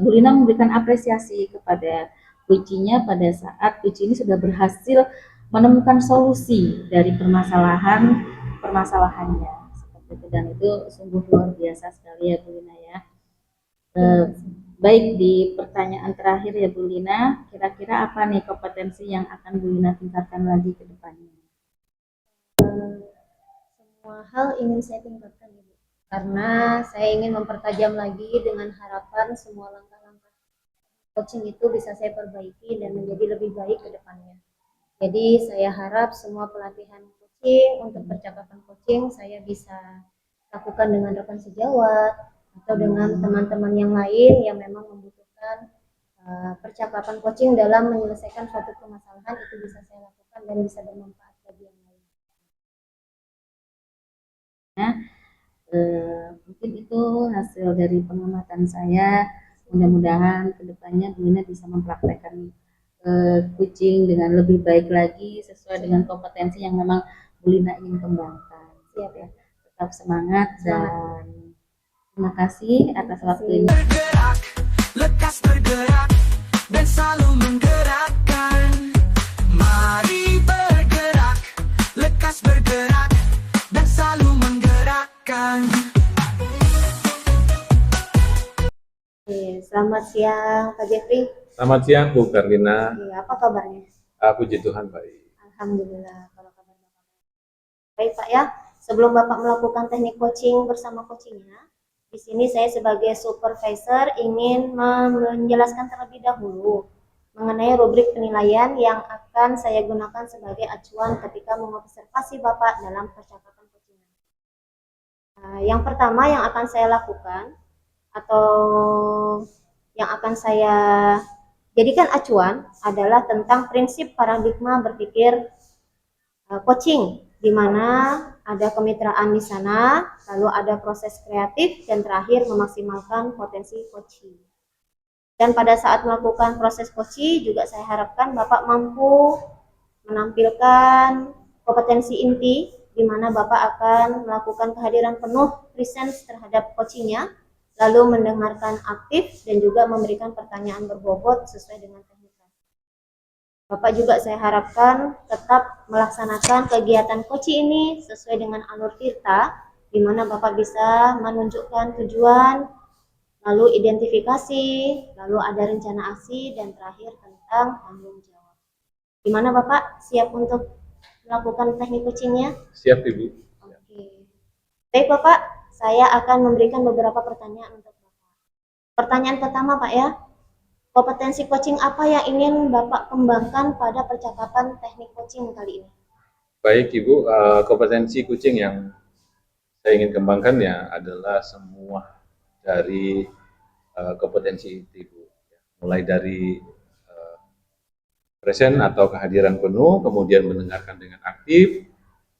Bu Lina memberikan apresiasi kepada Pujinya pada saat Puji ini sudah berhasil menemukan solusi dari permasalahannya seperti itu, dan itu sungguh luar biasa sekali ya Bu Lina ya. Baik, di pertanyaan terakhir ya Bu Lina, kira-kira apa nih kompetensi yang akan Bu Lina tingkatkan lagi ke depannya? Semua hal ingin saya tingkatkan Ibu, karena saya ingin mempertajam lagi dengan harapan semua langkah-langkah coaching itu bisa saya perbaiki dan menjadi lebih baik ke depannya. Jadi saya harap semua pelatihan coaching untuk percakapan coaching saya bisa lakukan dengan rekan sejawat atau dengan teman-teman yang lain yang memang membutuhkan percakapan coaching dalam menyelesaikan suatu permasalahan, itu bisa saya lakukan dan bisa bermanfaat bagi yang lain. Mungkin itu hasil dari pengamatan saya. Mudah-mudahan kedepannya Bu Lina bisa mempraktekkan coaching dengan lebih baik lagi sesuai dengan kompetensi yang memang Bu Lina ingin kembangkan. Siap ya. tetap semangat dan terima kasih atas waktunya. Bergerak, lekas bergerak, dan selalu menggerakkan. Mari bergerak, lekas bergerak, dan selalu menggerakkan. Oke, selamat siang Pak Jeffrey. Selamat siang Bu Karlina. Apa kabarnya? Puji Tuhan baik. Alhamdulillah kalau kabar Bapak baik Pak ya. Sebelum Bapak melakukan teknik coaching bersama coachingnya, di sini saya sebagai supervisor ingin menjelaskan terlebih dahulu mengenai rubrik penilaian yang akan saya gunakan sebagai acuan ketika mengobservasi Bapak dalam percakapan coaching. Yang pertama yang akan saya lakukan atau yang akan saya jadikan acuan adalah tentang prinsip paradigma berpikir coaching, di mana ada kemitraan di sana, lalu ada proses kreatif, dan terakhir memaksimalkan potensi coaching. Dan pada saat melakukan proses coaching juga saya harapkan Bapak mampu menampilkan kompetensi inti, di mana Bapak akan melakukan kehadiran penuh presence terhadap coachingnya, lalu mendengarkan aktif dan juga memberikan pertanyaan berbobot sesuai dengan teknik. Bapak juga saya harapkan tetap melaksanakan kegiatan coaching ini sesuai dengan alur tirta, di mana Bapak bisa menunjukkan tujuan, lalu identifikasi, lalu ada rencana aksi, dan terakhir tentang tanggung jawab. Di mana Bapak siap untuk melakukan teknik coachingnya? Siap Ibu. Oke. Baik Bapak, saya akan memberikan beberapa pertanyaan untuk Bapak. Pertanyaan pertama Pak ya, kompetensi coaching apa yang ingin Bapak kembangkan pada percakapan teknik coaching kali ini? Baik Ibu, kompetensi coaching yang saya ingin kembangkan ya adalah semua dari kompetensi itu Ibu. Mulai dari present atau kehadiran penuh, kemudian mendengarkan dengan aktif,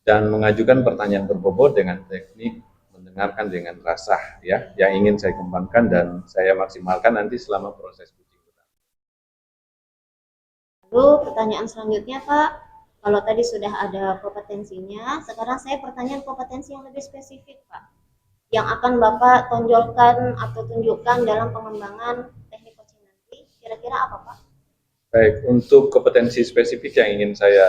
dan mengajukan pertanyaan berbobot dengan teknik mendengarkan dengan rasa ya, yang ingin saya kembangkan dan saya maksimalkan nanti selama proses coaching. Lalu pertanyaan selanjutnya Pak, kalau tadi sudah ada kompetensinya, sekarang saya pertanyaan kompetensi yang lebih spesifik Pak, yang akan Bapak tonjolkan atau tunjukkan dalam pengembangan teknik coaching nanti, kira-kira apa Pak? Baik, untuk kompetensi spesifik yang ingin saya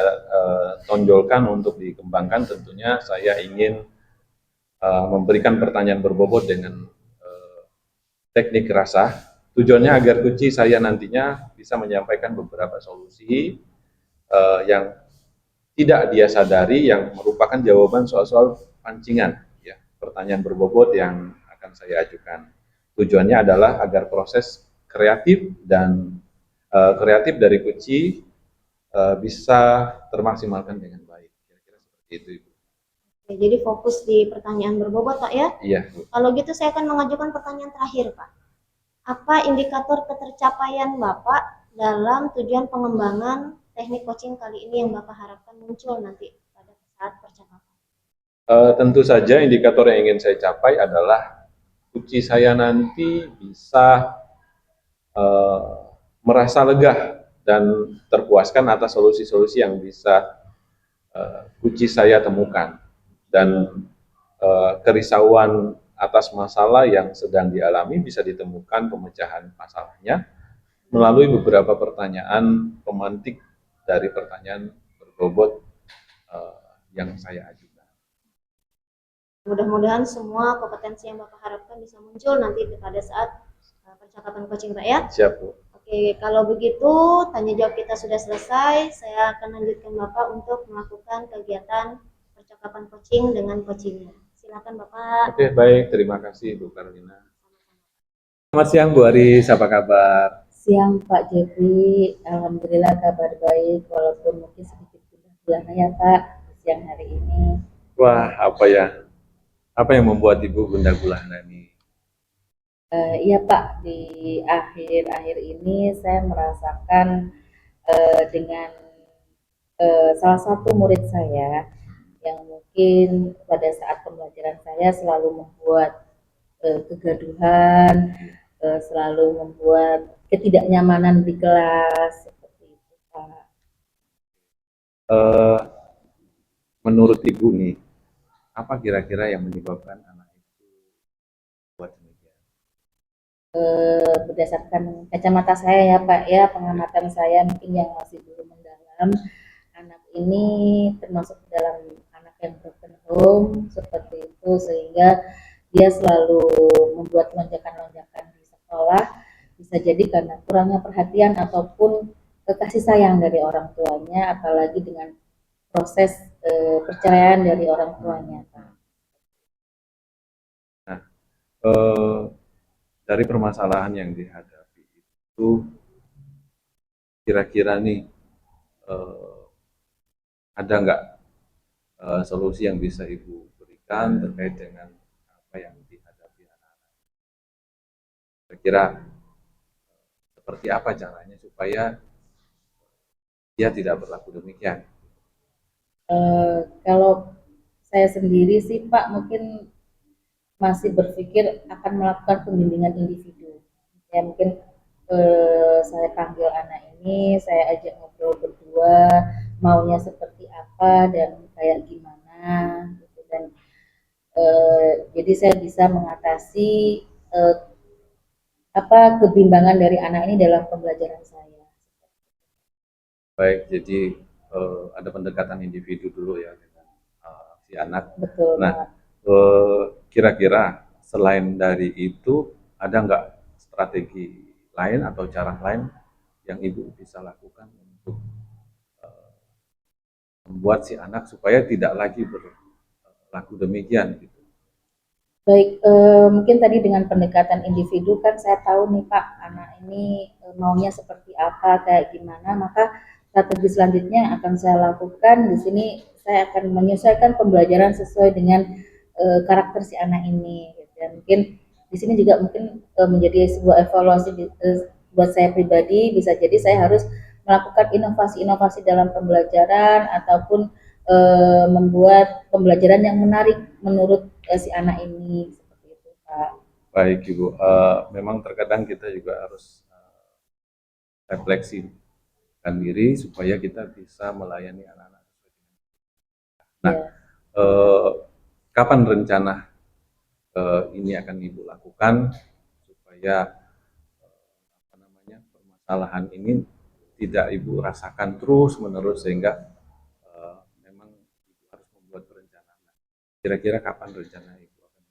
tonjolkan untuk dikembangkan, tentunya saya ingin memberikan pertanyaan berbobot dengan teknik rasa. Tujuannya agar coach saya nantinya bisa menyampaikan beberapa solusi yang tidak dia sadari, yang merupakan jawaban soal-soal pancingan, ya, pertanyaan berbobot yang akan saya ajukan. Tujuannya adalah agar proses kreatif dan kreatif dari coach bisa termaksimalkan dengan baik. Kira-kira seperti itu, Ibu. Oke, jadi fokus di pertanyaan berbobot Pak ya? Iya. Kalau gitu saya akan mengajukan pertanyaan terakhir Pak. Apa indikator ketercapaian Bapak dalam tujuan pengembangan teknik coaching kali ini yang Bapak harapkan muncul nanti pada saat percakapan? Tentu saja indikator yang ingin saya capai adalah coach saya nanti bisa merasa lega dan terpuaskan atas solusi-solusi yang bisa coach saya temukan, dan kerisauan atas masalah yang sedang dialami bisa ditemukan pemecahan masalahnya melalui beberapa pertanyaan pemantik dari pertanyaan berbobot yang saya ajukan. Mudah-mudahan semua kompetensi yang Bapak harapkan bisa muncul nanti pada saat percakapan coaching Pak ya. Siap Bu. Oke, kalau begitu tanya jawab kita sudah selesai. Saya akan lanjutkan Bapak untuk melakukan kegiatan percakapan coaching dengan coachingnya. Silakan Bapak. Oke, baik, terima kasih Bu Karlina. Selamat siang Bu Aris, apa kabar? Siang Pak Jeffrey, alhamdulillah kabar baik, walaupun mungkin sedikit gundah-gulana ya Pak siang hari ini. Wah, apa yang membuat Ibu gundah gulana nih? Iya Pak, di akhir-akhir ini saya merasakan dengan salah satu murid saya yang mungkin pada saat pembelajaran saya selalu membuat kegaduhan, selalu membuat ketidaknyamanan di kelas seperti itu Pak. Menurut Ibu nih, apa kira-kira yang menyebabkan anak itu buat demikian? Berdasarkan kacamata saya ya Pak ya, pengamatan saya mungkin yang masih belum mendalam, anak ini termasuk dalam anak yang broken home seperti itu, sehingga dia selalu membuat lonjakan-lonjakan di sekolah. Bisa jadi karena kurangnya perhatian ataupun kasih sayang dari orang tuanya, apalagi dengan proses perceraian dari orang tuanya Pak. Nah, eh, dari permasalahan yang dihadapi itu kira-kira nih eh, ada nggak solusi yang bisa Ibu berikan terkait dengan apa yang dihadapi anak-anak? Kira-kira seperti apa caranya supaya dia tidak berlaku demikian? Kalau saya sendiri sih Pak mungkin masih berpikir akan melakukan pembimbingan individu. Ya mungkin saya panggil anak ini, saya ajak ngobrol berdua, maunya seperti apa dan kayak gimana, gitu. Dan jadi saya bisa mengatasi eh, apa kebimbangan dari anak ini dalam pembelajaran saya. Baik, jadi ada pendekatan individu dulu ya dengan si anak. Betul Nah, Pak. kira-kira selain dari itu ada nggak strategi lain atau cara lain yang Ibu bisa lakukan untuk membuat si anak supaya tidak lagi berlaku demikian gitu? Baik, mungkin tadi dengan pendekatan individu kan saya tahu nih Pak, anak ini maunya seperti apa, kayak gimana, maka strategi selanjutnya akan saya lakukan di sini. Saya akan menyesuaikan pembelajaran sesuai dengan karakter si anak ini, gitu. Dan mungkin di sini juga mungkin menjadi sebuah evaluasi buat saya pribadi. Bisa jadi saya harus melakukan inovasi-inovasi dalam pembelajaran ataupun membuat pembelajaran yang menarik menurut si anak ini, seperti itu Pak. Baik Ibu, memang terkadang kita juga harus refleksi diri supaya kita bisa melayani anak-anak. Nah, Ya. eh, kapan rencana ini akan Ibu lakukan supaya apa namanya permasalahan ini tidak Ibu rasakan terus menerus sehingga memang Ibu harus membuat perencanaan. Kira-kira kapan rencana Ibu akan?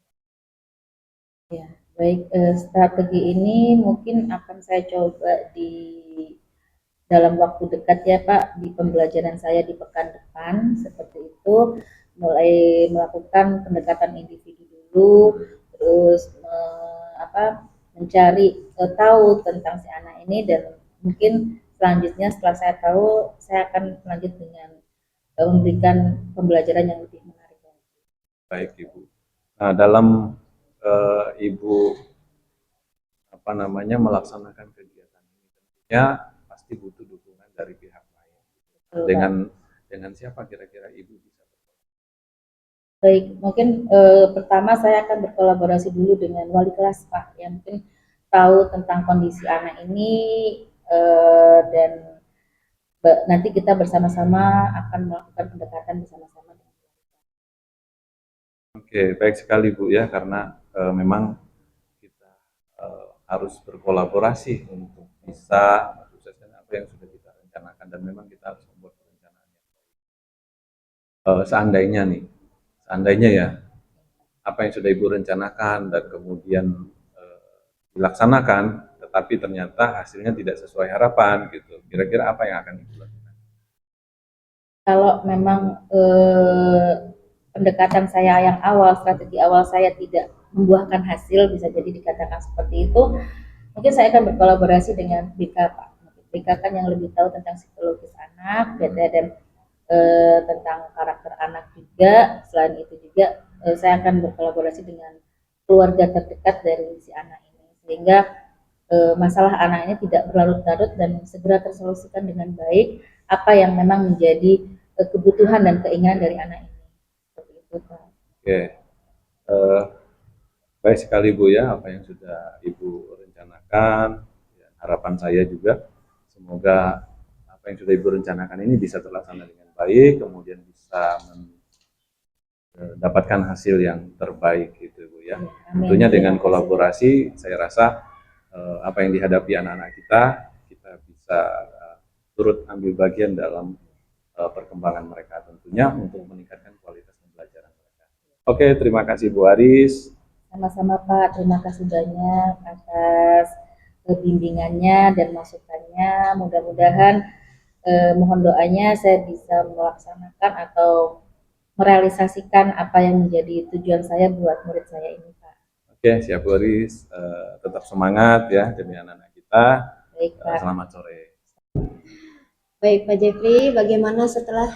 Ya, baik, strategi ini mungkin akan saya coba di dalam waktu dekat ya Pak, di pembelajaran saya di pekan depan seperti itu, mulai melakukan pendekatan individu dulu, terus mencari tahu tentang si anak ini, dan mungkin selanjutnya setelah saya tahu saya akan lanjut dengan memberikan pembelajaran yang lebih menarik lagi. Baik Ibu. Nah, dalam Ibu apa namanya melaksanakan kegiatan ini tentunya pasti butuh dukungan dari pihak lain. Betul, Dengan Pak. siapa kira-kira Ibu bisa berkolaborasi? Baik, mungkin pertama saya akan berkolaborasi dulu dengan wali kelas Pak, yang mungkin tahu tentang kondisi anak ini, dan nanti kita bersama-sama akan melakukan pendekatan bersama-sama. Oke, baik sekali Bu ya, karena memang kita harus berkolaborasi untuk bisa mensukseskan apa yang sudah kita rencanakan dan memang kita harus membuat perencanaan yang baik. Seandainya ya, apa yang sudah Ibu rencanakan dan kemudian dilaksanakan, tetapi ternyata hasilnya tidak sesuai harapan gitu. Kira-kira apa yang akan Ibu lakukan? Kalau memang pendekatan saya yang awal, strategi awal saya tidak membuahkan hasil, bisa jadi dikatakan seperti itu, mungkin saya akan berkolaborasi dengan BK Pak. BK kan yang lebih tahu tentang psikologis anak, dan tentang karakter anak juga. Selain itu juga saya akan berkolaborasi dengan keluarga terdekat dari si anak ini, sehingga masalah anak ini tidak berlarut-larut dan segera tersolusikan dengan baik apa yang memang menjadi kebutuhan dan keinginan dari anak ini. Seperti itu Pak. Oke, eh, baik sekali Bu ya apa yang sudah Ibu rencanakan. Ya, harapan saya juga semoga apa yang sudah Ibu rencanakan ini bisa terlaksana dengan baik, kemudian bisa dapatkan hasil yang terbaik gitu Bu ya. Amin. Tentunya dengan Terima kasih. kolaborasi saya rasa apa yang dihadapi anak-anak kita bisa turut ambil bagian dalam perkembangan mereka, tentunya untuk meningkatkan kualitas pembelajaran mereka. Oke, terima kasih Bu Aris. Sama-sama Pak, terima kasih banyak atas bimbingannya dan masukannya. Mudah-mudahan mohon doanya saya bisa melaksanakan atau merealisasikan apa yang menjadi tujuan saya buat murid saya ini Pak. Oke, siap Bu Aris. Tetap semangat ya demi anak-anak kita. Baik Pak. Selamat sore. Baik Pak Jeffrey, bagaimana setelah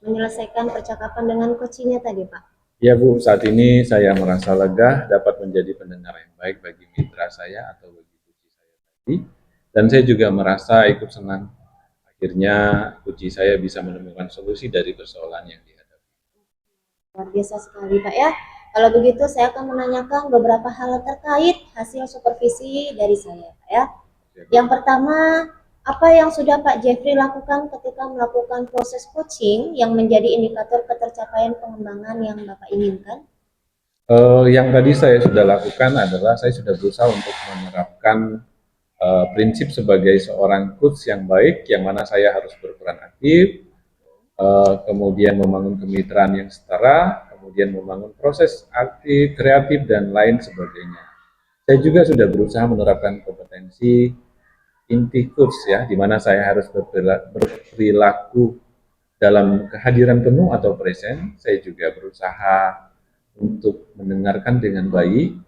menyelesaikan percakapan dengan coachingnya tadi Pak? Ya Bu, saat ini saya merasa lega dapat menjadi pendengar yang baik bagi mitra saya atau bagi coach saya tadi. Dan saya juga merasa ikut senang. Akhirnya coach saya bisa menemukan solusi dari persoalan yang dihadapi. Luar biasa sekali Pak ya. Kalau begitu saya akan menanyakan beberapa hal terkait hasil supervisi dari saya Pak ya. Yang pertama, apa yang sudah Pak Jeffrey lakukan ketika melakukan proses coaching yang menjadi indikator ketercapaian pengembangan yang Bapak inginkan? Yang tadi saya sudah lakukan adalah saya sudah berusaha untuk menerapkan prinsip sebagai seorang coach yang baik, yang mana saya harus berperan aktif, kemudian membangun kemitraan yang setara, kemudian membangun proses aktif, kreatif, dan lain sebagainya. Saya juga sudah berusaha menerapkan kompetensi inti coach ya, di mana saya harus berperilaku dalam kehadiran penuh atau present. Saya juga berusaha untuk mendengarkan dengan baik,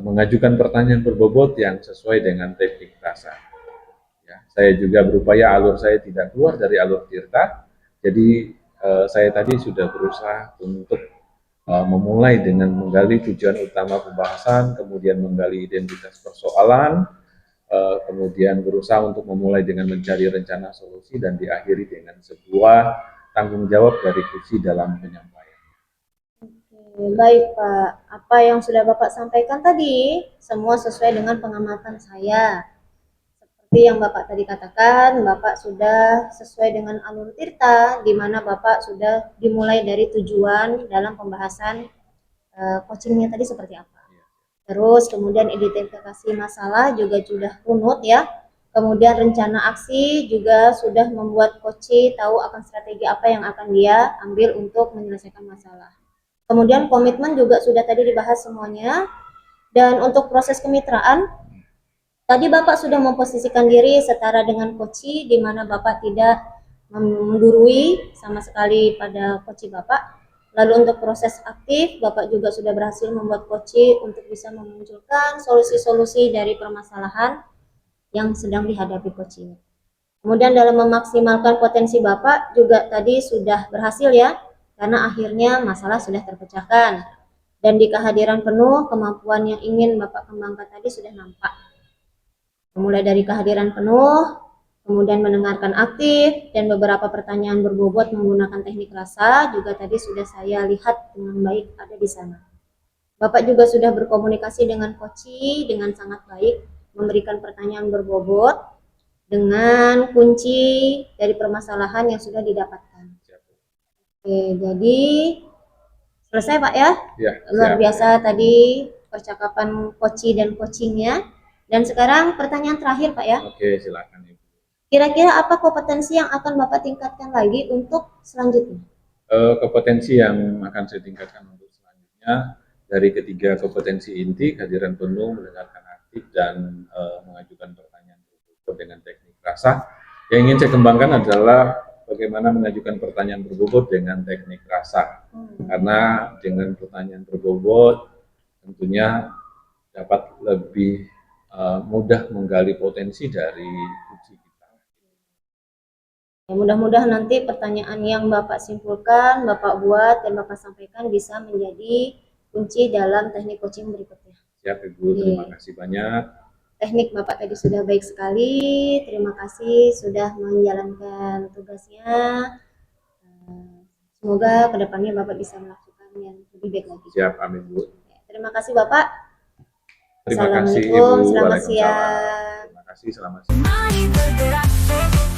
mengajukan pertanyaan berbobot yang sesuai dengan teknik rasa. Ya, saya juga berupaya alur saya tidak keluar dari alur tirta. Jadi saya tadi sudah berusaha untuk memulai dengan menggali tujuan utama pembahasan, kemudian menggali identitas persoalan, kemudian berusaha untuk memulai dengan mencari rencana solusi dan diakhiri dengan sebuah tanggung jawab dari kursi dalam penyampaian. Oke, baik Pak. Apa yang sudah Bapak sampaikan tadi semua sesuai dengan pengamatan saya. Seperti yang Bapak tadi katakan, Bapak sudah sesuai dengan alur tirta, di mana Bapak sudah dimulai dari tujuan dalam pembahasan coachingnya tadi seperti apa. Terus kemudian identifikasi masalah juga sudah runut ya. Kemudian rencana aksi juga sudah membuat coach tahu akan strategi apa yang akan dia ambil untuk menyelesaikan masalah. Kemudian komitmen juga sudah tadi dibahas semuanya. Dan untuk proses kemitraan, tadi Bapak sudah memposisikan diri setara dengan coach, di mana Bapak tidak menggurui sama sekali pada coach Bapak. Lalu untuk proses aktif, Bapak juga sudah berhasil membuat coach untuk bisa memunculkan solusi-solusi dari permasalahan yang sedang dihadapi coach ini. Kemudian dalam memaksimalkan potensi Bapak juga tadi sudah berhasil ya, karena akhirnya masalah sudah terpecahkan. Dan di kehadiran penuh, kemampuan yang ingin Bapak kembangkan tadi sudah nampak. Mulai dari kehadiran penuh, kemudian mendengarkan aktif, dan beberapa pertanyaan berbobot menggunakan teknik rasa juga tadi sudah saya lihat dengan baik ada di sana. Bapak juga sudah berkomunikasi dengan coach dengan sangat baik, memberikan pertanyaan berbobot dengan kunci dari permasalahan yang sudah didapatkan. Oke, jadi selesai Pak ya? Ya, luar biasa tadi percakapan coach dan coachingnya. Dan sekarang pertanyaan terakhir Pak ya? Oke, silakan Ibu. Kira-kira apa kompetensi yang akan Bapak tingkatkan lagi untuk selanjutnya? Kompetensi yang akan saya tingkatkan untuk selanjutnya dari ketiga kompetensi inti, kehadiran penuh, mendengarkan aktif, dan mengajukan pertanyaan berbobot dengan teknik rasa. Yang ingin saya kembangkan adalah bagaimana mengajukan pertanyaan berbobot dengan teknik rasa. Karena dengan pertanyaan berbobot tentunya dapat lebih mudah menggali potensi dari uji kita. Ya, mudah-mudahan nanti pertanyaan yang Bapak simpulkan, Bapak buat, dan Bapak sampaikan bisa menjadi kunci dalam teknik coaching berikutnya. Siap Ibu, terima kasih banyak. Teknik Bapak tadi sudah baik sekali, terima kasih sudah menjalankan tugasnya. Semoga kedepannya Bapak bisa melakukan yang lebih baik lagi. Siap, amin Bu. Terima kasih Bapak. Terima kasih Ibu. Assalamualaikum, selamat Waalaikumsalam. siang. Terima kasih, selamat siang. Mari bergerak.